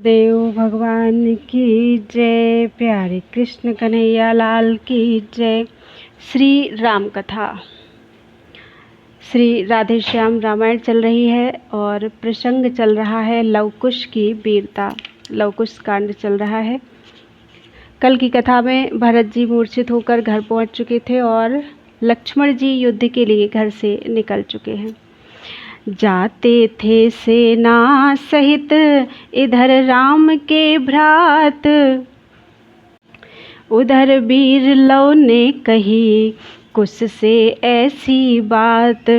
देव भगवान की जय। प्यारे कृष्ण कन्हैया लाल की जय। श्री राम कथा, श्री राधे श्याम रामायण चल रही है और प्रसंग चल रहा है लवकुश की वीरता। लवकुश कांड चल रहा है। कल की कथा में भरत जी मूर्छित होकर घर पहुंच चुके थे और लक्ष्मण जी युद्ध के लिए घर से निकल चुके हैं। जाते थे सेना सहित इधर राम के भ्रात, उधर वीर लव ने कही कुश से ऐसी बात।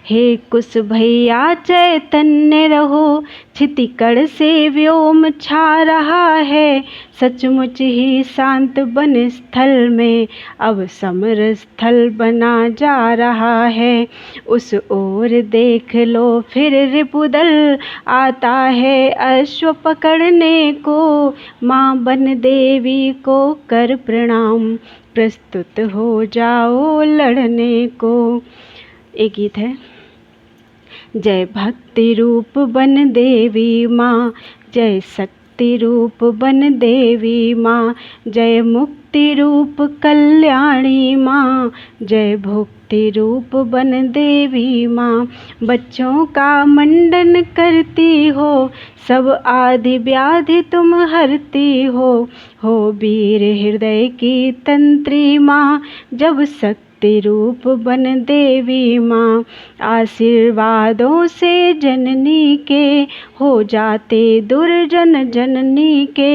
हे कुश भैया चैतन्य रहो, क्षितिकड़ से व्योम छा रहा है। सचमुच ही शांत वन स्थल में अब समर स्थल बना जा रहा है। उस ओर देख लो फिर रिपुदल आता है अश्व पकड़ने को। माँ बन देवी को कर प्रणाम, प्रस्तुत हो जाओ लड़ने को। एक गीत है। जय भक्ति रूप बन देवी माँ, जय शक्ति रूप बन देवी माँ, जय मुक्ति रूप कल्याणी माँ, जय भुक्ति रूप बन देवी माँ। बच्चों का मंडन करती हो, सब आदि व्याधि तुम हरती हो वीर हृदय की तंत्री माँ, जब शक्ति रूप बन देवी माँ। आशीर्वादों से जननी के हो जाते दुर्जन जननी के,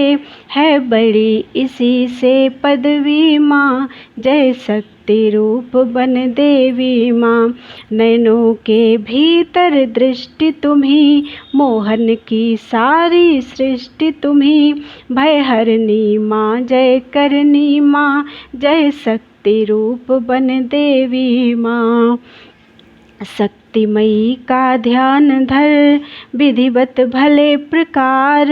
है बड़ी इसी से पदवी माँ, जय शक्ति रूप बन देवी माँ। नैनों के भीतर दृष्टि तुम्ही, मोहन की सारी सृष्टि तुम्ही। भय हरनी माँ जय करनी माँ, जय शक्ति रूप बन देवी माँ। शक्तिमयी का ध्यान धर विधिवत भले प्रकार,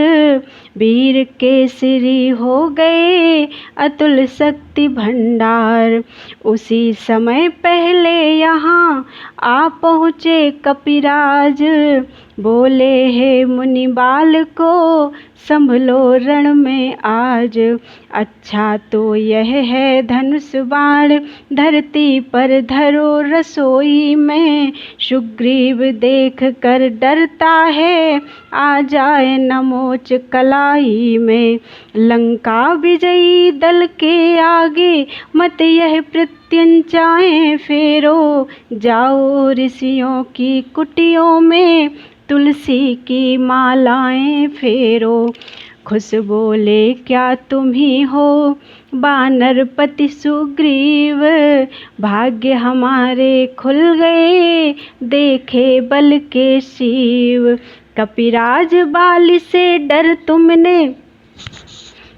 वीर केसरी हो गए अतुल शक्ति भंडार। उसी समय पहले यहाँ आ पहुँचे कपिराज, बोले हे मुनि बाल को संभलो रण में आज। अच्छा तो यह है धनुष बाण, धरती पर धरो रसोई में। सुग्रीव देख कर डरता है, आ जाए नमोच कलाई में। लंका विजयी दल के आगे मत यह प्रत्यंचाएं फेरो, जाओ ऋषियों की कुटियों में तुलसी की मालाएं फेरो। खुश बोले क्या तुम ही हो वानरपति सुग्रीव, भाग्य हमारे खुल गए देखे बल के शिव। कपिराज बाली से डर तुमने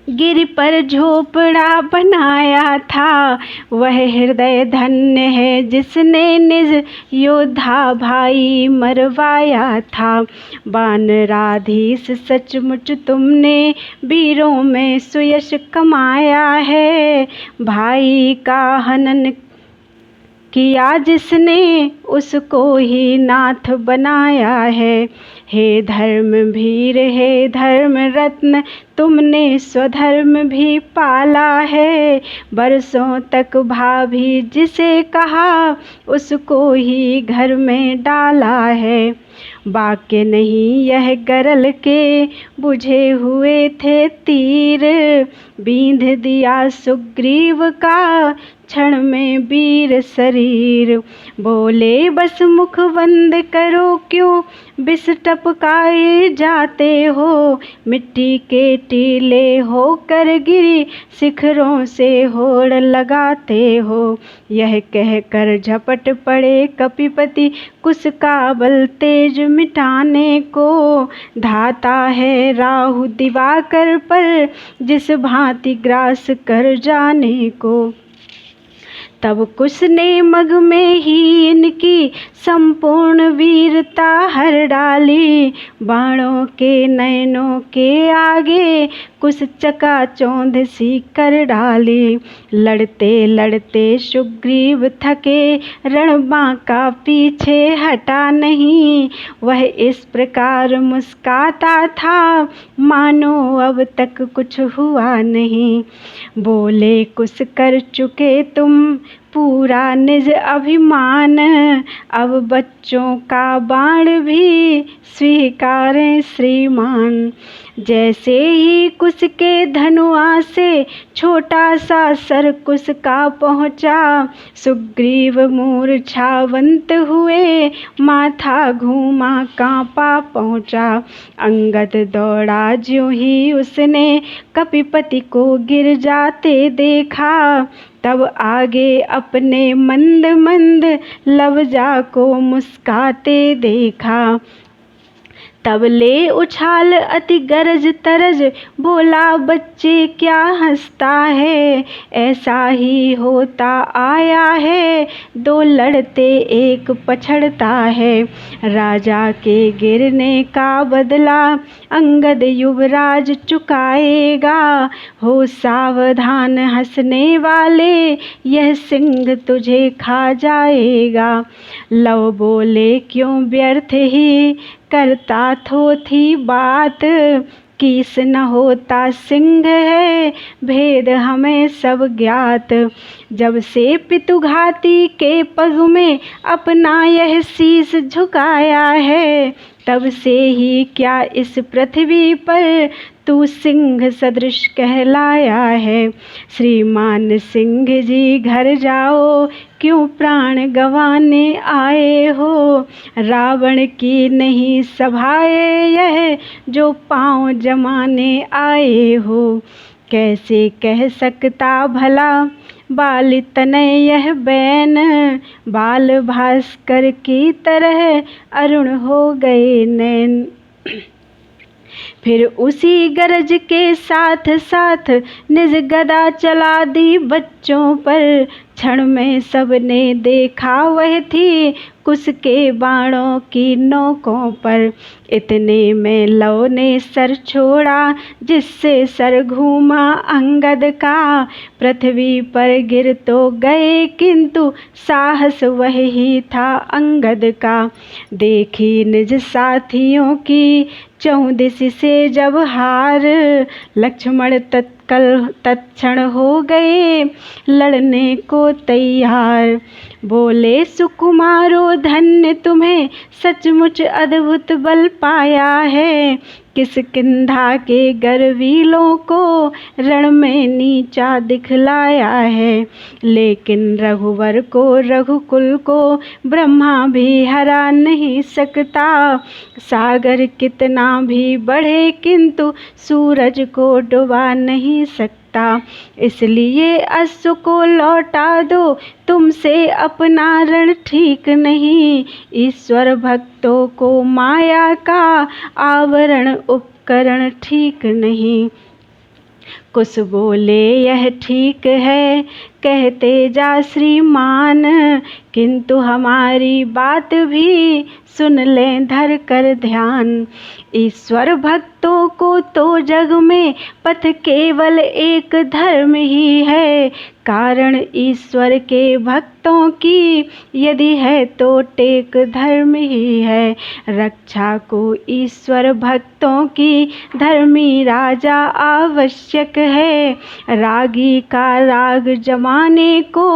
गिर पर झोपड़ा बनाया था, वह हृदय धन्य है जिसने निज योद्धा भाई मरवाया था। वानराधीश सचमुच तुमने वीरों में सुयश कमाया है, भाई का हनन किया जिसने उसको ही नाथ बनाया है। हे धर्म वीर हे धर्म रत्न, तुमने स्वधर्म भी पाला है। बरसों तक भाभी जिसे कहा, उसको ही घर में डाला है। वाक्य नहीं यह गरल के बुझे हुए थे तीर, बींध दिया सुग्रीव का क्षण में वीर शरीर। बोले बस मुख बंद करो क्यों विष टपकाए जाते हो, मिट्टी के टीले होकर गिरी शिखरों से होड़ लगाते हो। यह कहकर झपट पड़े कपिपति कुश का बल तेज मिटाने को। धाता है राहु दिवाकर पर जिस भांति ग्रास कर जाने को। तब कुश ने मग में ही इनकी संपूर्ण वीरता हर डाली। बाणों के नयनों के आगे कुश चकाचौंध सी कर डाली। लड़ते लड़ते सुग्रीव थके, रण बांका पीछे हटा नहीं। वह इस प्रकार मुस्काता था, मानो अब तक कुछ हुआ नहीं। बोले कुश कर चुके तुम पूरा निज अभिमान, अब बच्चों का बाण भी स्वीकारें श्रीमान। जैसे ही कुश के धनुआ से छोटा सा सर कुश का पहुँचा, सुग्रीव मूर्छावंत हुए, माथा घूमा कांपा पहुँचा। अंगद दौड़ा ज्यों ही उसने कपिपति को गिर जाते देखा, तब आगे अपने मंद मंद लवजा को मुस्काते देखा। तब ले उछाल अति गरज तरज, बोला बच्चे क्या हंसता है। ऐसा ही होता आया है, दो लड़ते एक पछड़ता है। राजा के गिरने का बदला अंगद युवराज चुकाएगा। हो सावधान हंसने वाले, यह सिंह तुझे खा जाएगा। लव बोले क्यों व्यर्थ ही करता थोथी बात, किस न होता सिंह है भेद हमें सब ज्ञात। जब से पितुघाती के पग में अपना यह शीश झुकाया है, तब से ही क्या इस पृथ्वी पर तू सिंह सदृश कहलाया है। श्रीमान सिंह जी घर जाओ, क्यों प्राण गंवाने आए हो। रावण की नहीं सभाए यह, जो पाँव जमाने आए हो। कैसे कह सकता भला बाल तनय यह बैन, बाल भास्कर की तरह अरुण हो गए नैन। फिर उसी गरज के साथ साथ निज गदा चला दी बच्चों पर। क्षण में सबने देखा वह थी कुश के बाणों की नोकों पर। इतने में लव ने सर छोड़ा, जिससे सर घूमा अंगद का। पृथ्वी पर गिर तो गए, किंतु साहस वही था अंगद का। देखी निज साथियों की चौदिश से जब हार, लक्ष्मण तत्क्षण हो गए लड़ने को तैयार। बोले सुकुमारो धन्य तुम्हें, सचमुच अद्भुत बल पाया है। किष्किंधा के गर्वीलों को रण में नीचा दिखलाया है। लेकिन रघुवर को रघुकुल को ब्रह्मा भी हरा नहीं सकता। सागर कितना भी बढ़े, किंतु सूरज को डुबा नहीं सकता। इसलिए अश्व को लौटा दो, तुमसे अपना रण ठीक नहीं। ईश्वर भक्तों को माया का आवरण उपकरण ठीक नहीं। कुश बोले यह ठीक है कहते जा श्रीमान, किंतु हमारी बात भी सुन लें धर कर ध्यान। ईश्वर भक्तों को तो जग में पथ केवल एक धर्म ही है। कारण ईश्वर के भक्तों की यदि है तो टेक धर्म ही है। रक्षा को ईश्वर भक्तों की धर्मी राजा आवश्यक है। रागी का राग जमाने को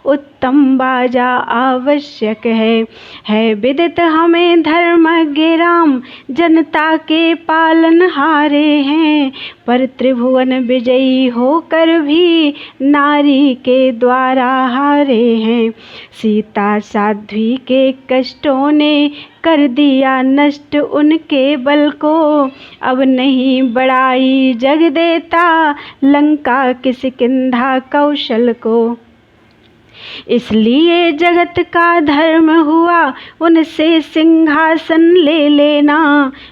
उत्तम बाजा आवश्यक है विदित हमें धर्मज्ञ राम, जनता के पालनहारे हैं। पर त्रिभुवन विजयी होकर भी नारी के द्वारा हारे हैं। सीता साध्वी के कष्टों ने कर दिया नष्ट उनके बल को। अब नहीं बढ़ाई जग देता लंका किष्किंधा कौशल को। इसलिए जगत का धर्म हुआ उनसे सिंहासन ले लेना।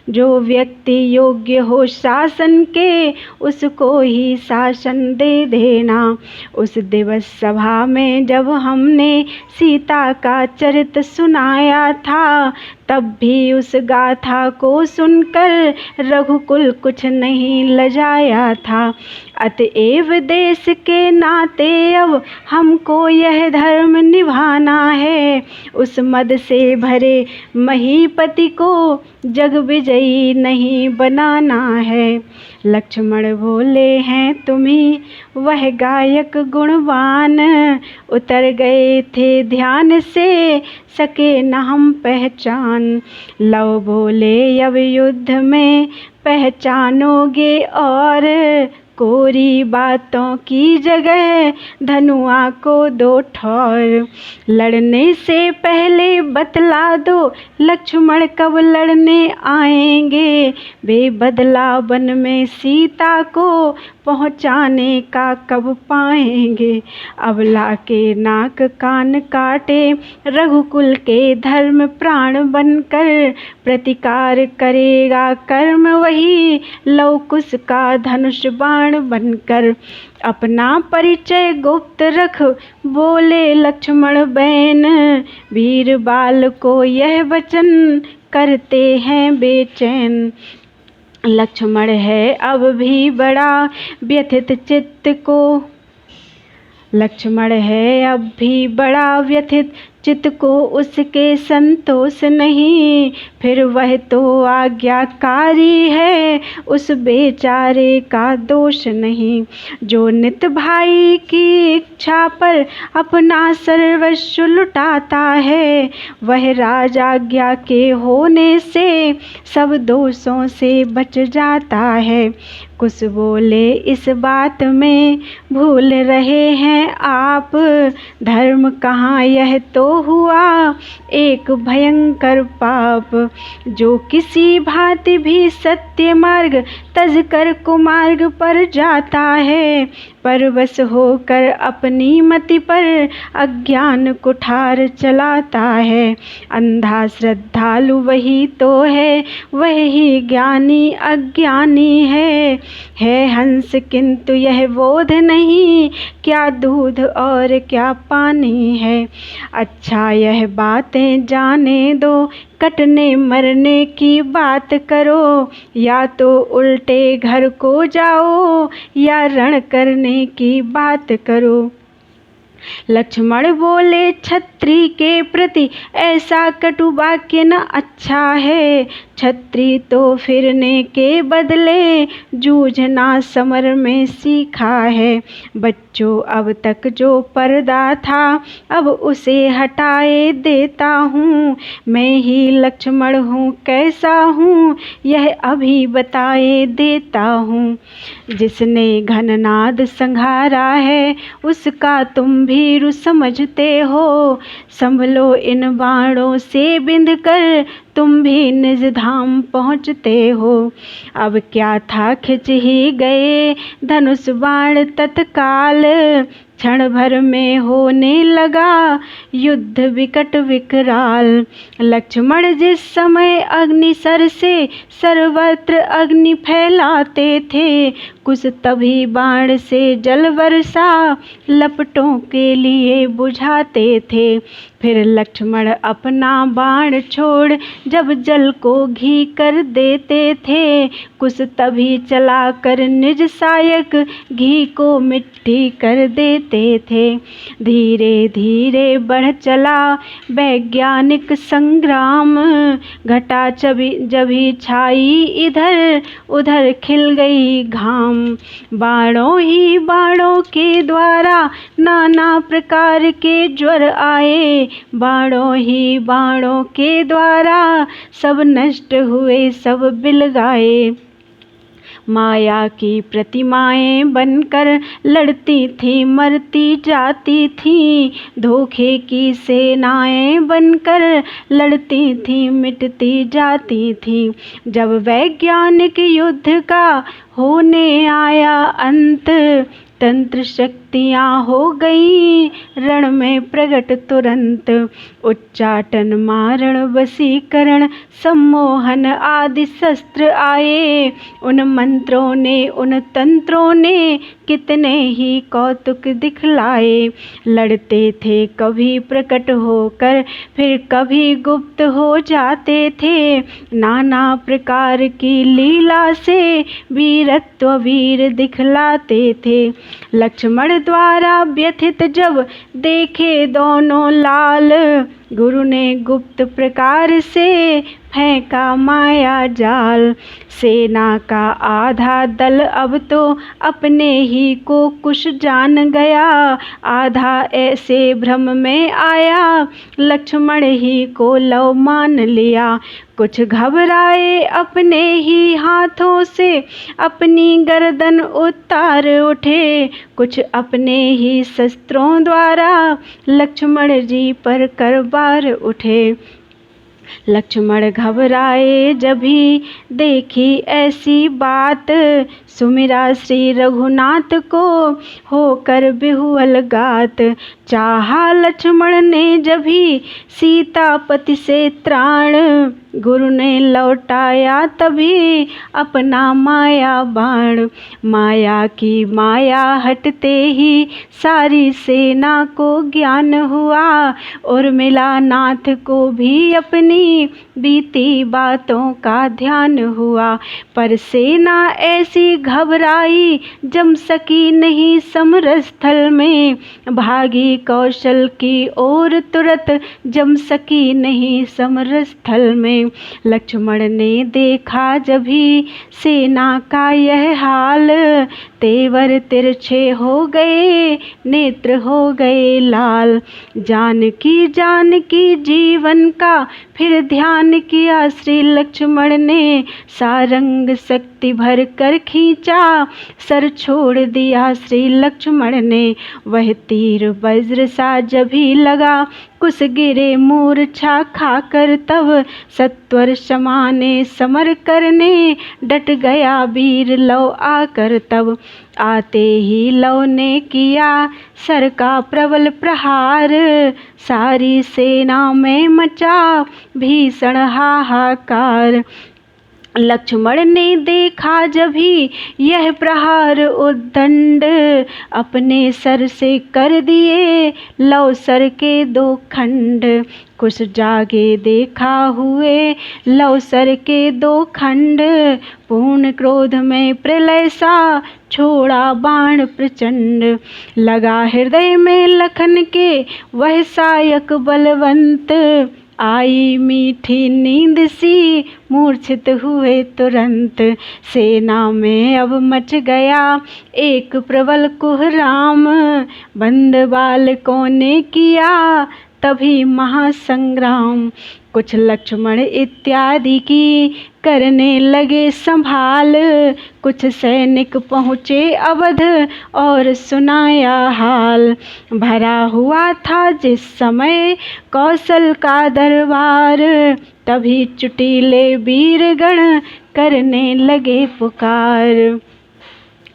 जो व्यक्ति योग्य हो शासन के उसको ही शासन दे देना। उस दिवस सभा में जब हमने सीता का चरित्र सुनाया था, तब भी उस गाथा को सुनकर रघुकुल कुछ नहीं लजाया था। अतएव देश के नाते अब हमको यह धर्म निभाना है। उस मद से भरे महीपति को जग विजयी नहीं बनाना है। लक्ष्मण बोले हैं तुम्ही वह गायक गुणवान, उतर गए थे ध्यान से सके न हम पहचान। लव बोले अब युद्ध में पहचानोगे और कोरी बातों की जगह धनुआ को दो ठौर। लड़ने से पहले बतला दो लक्ष्मण कब लड़ने आएंगे। वे बदला वन में सीता को पहुँचाने का कब पाएंगे। अबला के नाक कान काटे रघुकुल के धर्म प्राण बनकर, प्रतिकार करेगा कर्म वही लव कुश का धनुष बाण बनकर। अपना परिचय गुप्त रख बोले लक्ष्मण बैन, वीर बाल को यह वचन करते हैं बेचैन। लक्ष्मण है अब भी बड़ा व्यथित चित्त को, लक्ष्मण है अब भी बड़ा व्यथित चित्त को उसके संतोष नहीं। फिर वह तो आज्ञाकारी है उस बेचारे का दोष नहीं। जो नित भाई की इच्छा पर अपना सर्वस्व लुटाता है, वह राजाज्ञा के होने से सब दोषों से बच जाता है। कुछ बोले इस बात में भूल रहे हैं आप, धर्म कहाँ यह तो हुआ एक भयंकर पाप। जो किसी भांति भी सत्य मार्ग तज कर कुमार्ग पर जाता है, परवश होकर अपनी मति पर अज्ञान कुठार चलाता है। अंधा श्रद्धालु वही तो है, वही ज्ञानी अज्ञानी है हंस किंतु यह बोध नहीं क्या दूध और क्या पानी है। अच्छा यह बातें जाने दो, कटने मरने की बात करो, या तो उल्टे घर को जाओ या रण करने की बात करो। लक्ष्मण बोले क्षत्रिय के प्रति ऐसा कटु वाक्य न अच्छा है। क्षत्रिय तो फिरने के बदले जूझना समर में सीखा है। बच्चों अब तक जो पर्दा था अब उसे हटाए देता हूँ। मैं ही लक्ष्मण हूँ कैसा हूँ यह अभी बताए देता हूँ। जिसने घननाद संघारा है उसका तुम भीरु समझते हो। संभलो इन बाणों से बिंध कर तुम भी निज धाम पहुँचते हो। अब क्या था खिंच ही गए धनुष बाण तत्काल, क्षण भर में होने लगा युद्ध विकट विकराल। लक्ष्मण जिस समय अग्निसर से सर्वत्र अग्नि फैलाते थे, कुछ तभी बाण से जल वर्षा लपटों के लिए बुझाते थे। फिर लक्ष्मण अपना बाण छोड़ जब जल को घी कर देते थे, कुछ तभी चलाकर निज सायक घी को मिट्टी कर देते थे। धीरे धीरे बढ़ चला वैज्ञानिक संग्राम, घटा जभी छाई इधर उधर खिल गई घाम। बाणों ही बाणों के द्वारा नाना प्रकार के ज्वर आए, बाणों ही बाणों के द्वारा सब नष्ट हुए सब बिल गाए। माया की प्रतिमाएं बनकर लड़ती थी मरती जाती थी, धोखे की सेनाएं बनकर लड़ती थी मिटती जाती थी। जब वैज्ञानिक युद्ध का होने आया अंत, तंत्र शक्ति शक्तियाँ हो गई रण में प्रकट तुरंत। उच्चाटन मारण वशीकरण सम्मोहन आदि शस्त्र आए। उन मंत्रों ने उन तंत्रों ने कितने ही कौतुक दिखलाए। लड़ते थे कभी प्रकट होकर फिर कभी गुप्त हो जाते थे। नाना प्रकार की लीला से वीरत्व वीर दिखलाते थे। लक्ष्मण द्वारा व्यथित जब देखे दोनों लाल, गुरु ने गुप्त प्रकार से फेंका माया जाल। सेना का आधा दल अब तो अपने ही को कुछ जान गया। आधा ऐसे भ्रम में आया लक्ष्मण ही को लव मान लिया। कुछ घबराए अपने ही हाथों से अपनी गर्दन उतार उठे। कुछ अपने ही शस्त्रों द्वारा लक्ष्मण जी पर करबार उठे। लक्ष्मण घबराए जब ही देखी ऐसी बात, सुमिरा श्री रघुनाथ को होकर बिहुअल गात। चाहा लक्ष्मण ने जब ही सीतापति से त्राण, गुरु ने लौटाया तभी अपना माया बाण। माया की माया हटते ही सारी सेना को ज्ञान हुआ, और मिला नाथ को भी अपनी बीती बातों का ध्यान हुआ। पर सेना ऐसी घबराई जम सकी नहीं समरस्थल में, भागी कौशल की ओर तुरत जम सकी नहीं समरस्थल में। लक्ष्मण ने देखा जब ही सेना का यह हाल, तेवर तिरछे हो गए नेत्र हो गए लाल। जानकी जीवन का फिर ध्यान किया श्री लक्ष्मण ने, सारंग शक्ति भर कर खींचा सर छोड़ दिया श्री लक्ष्मण ने। वह तीर वज्र सा जब ही लगा कुछ गिरे मूर्छा खाकर, तब सत्वर समाने समर करने डट गया वीर लव आकर। तब आते ही लव ने किया सर का प्रबल प्रहार, सारी सेना में मचा भीषण हाहाकार। लक्ष्मण ने देखा जब ही यह प्रहार उद्दंड, अपने सर से कर दिए लव सर के दो खंड। कुछ जागे देखा हुए लव सर के दो खंड, पूर्ण क्रोध में प्रलय सा छोड़ा बाण प्रचंड। लगा हृदय में लखन के वह सायक बलवंत, आई मीठी नींद सी मूर्छित हुए तुरंत। सेना में अब मच गया एक प्रबल कुहराम, बंद बालकों ने किया तभी महासंग्राम। कुछ लक्ष्मण इत्यादि की करने लगे संभाल, कुछ सैनिक पहुँचे अवध और सुनाया हाल। भरा हुआ था जिस समय कौशल का दरबार, तभी चुटीले वीरगण करने लगे पुकार।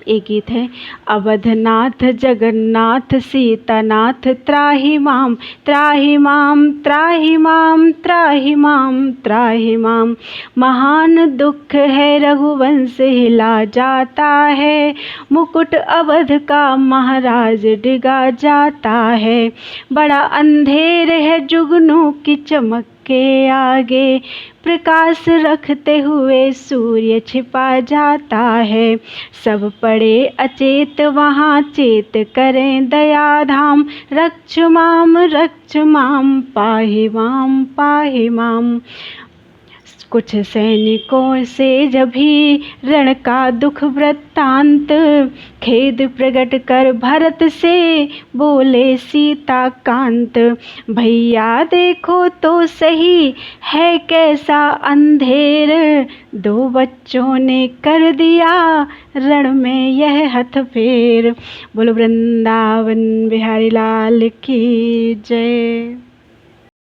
एक गीत है। अवधनाथ जगन्नाथ सीतानाथ त्राहि माम त्राहि माम त्राहि माम त्राहि माम त्राहि माम। महान दुख है रघुवंश हिला जाता है, मुकुट अवध का महाराज डिगा जाता है। बड़ा अंधेर है जुगनू की चमक के आगे, प्रकाश रखते हुए सूर्य छिपा जाता है। सब पड़े अचेत वहाँ चेत करें दया धाम, रक्ष माम पाहि माम। कुछ सैनिकों से जब ही रण का दुख वृत्तांत, खेद प्रकट कर भरत से बोले सीता कांत। भैया देखो तो सही है कैसा अंधेर, दो बच्चों ने कर दिया रण में यह हथफेर। बोलो वृंदावन बिहारी लाल की जय।